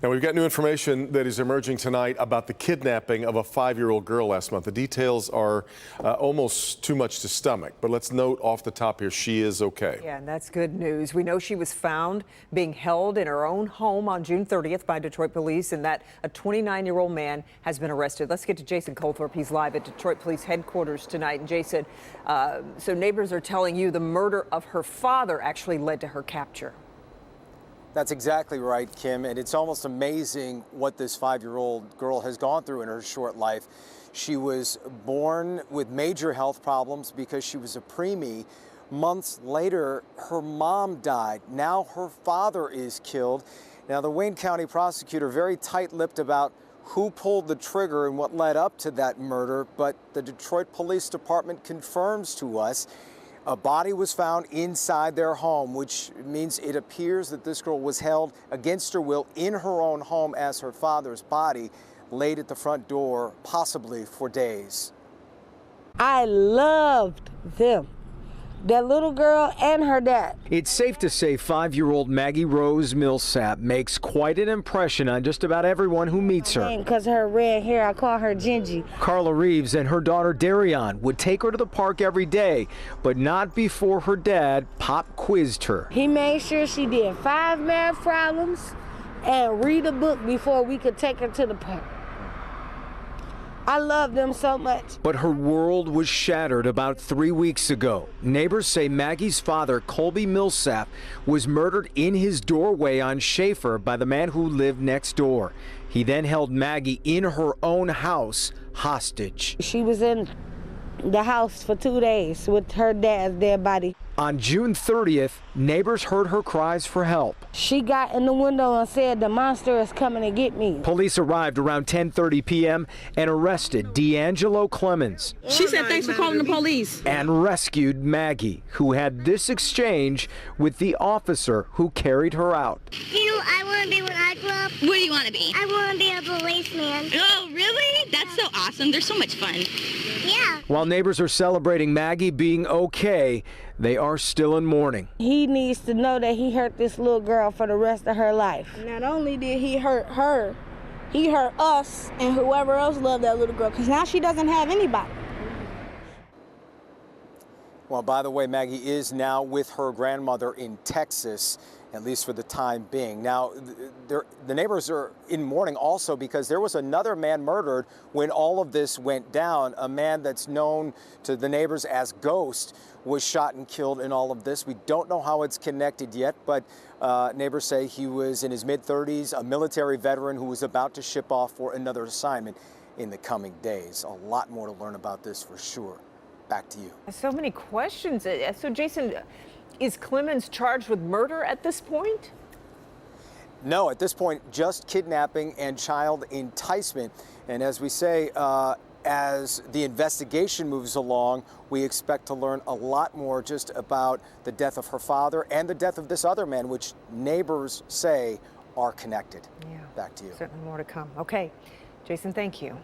Now, we've got new information that is emerging tonight about the kidnapping of a 5-year-old girl last month. The details are almost too much to stomach, but let's note off the top here, she is okay. Yeah, and that's good news. We know she was found being held in her own home on June 30th by Detroit police, and that a 29-year-old man has been arrested. Let's get to Jason Colthorpe. He's live at Detroit Police headquarters tonight. And Jason, so neighbors are telling you the murder of her father actually led to her capture. That's exactly right, Kim, and it's almost amazing what this 5-year-old girl has gone through in her short life. She was born with major health problems because she was a preemie. Months later, her mom died. Now her father is killed. Now, the Wayne County prosecutor very tight-lipped about who pulled the trigger and what led up to that murder, but the Detroit Police Department confirms to us a body was found inside their home, which means it appears that this girl was held against her will in her own home as her father's body laid at the front door, possibly for days. I loved them. That little girl and her dad. It's safe to say 5-year-old Maggie Rose Millsap makes quite an impression on just about everyone who meets her. Because her red hair, I call her Gingy. Carla Reeves and her daughter Darion would take her to the park every day, but not before her dad pop quizzed her. He made sure she did 5 math problems and read a book before we could take her to the park. I love them so much. But her world was shattered about 3 weeks ago. Neighbors say Maggie's father, Colby Millsap, was murdered in his doorway on Schaefer by the man who lived next door. He then held Maggie in her own house hostage. She was in the house for 2 days with her dad's dead body. On June 30th, neighbors heard her cries for help. She got in the window and said, "The monster is coming to get me." Police arrived around 10:30 p.m. and arrested D'Angelo Clemens. She said, "Thanks for calling the police." And rescued Maggie, who had this exchange with the officer who carried her out. You know, I want to be when I grow up. What do you want to be? I want to be a policeman. Oh, really? That's so awesome. They're so much fun. Yeah. While neighbors are celebrating Maggie being okay, they are still in mourning. He needs to know that he hurt this little girl for the rest of her life. Not only did he hurt her, he hurt us and whoever else loved that little girl, because now she doesn't have anybody. Well, by the way, Maggie is now with her grandmother in Texas, at least for the time being. Now, the neighbors are in mourning also because there was another man murdered when all of this went down. A man that's known to the neighbors as Ghost was shot and killed in all of this. We don't know how it's connected yet, but neighbors say he was in his mid-30s, a military veteran who was about to ship off for another assignment in the coming days. A lot more to learn about this for sure. Back to you. So many questions. So, Jason, is Clemens charged with murder at this point? No, at this point, just kidnapping and child enticement. And as we say, as the investigation moves along, we expect to learn a lot more just about the death of her father and the death of this other man, which neighbors say are connected. Yeah. Back to you. Certainly more to come. Okay. Jason, thank you.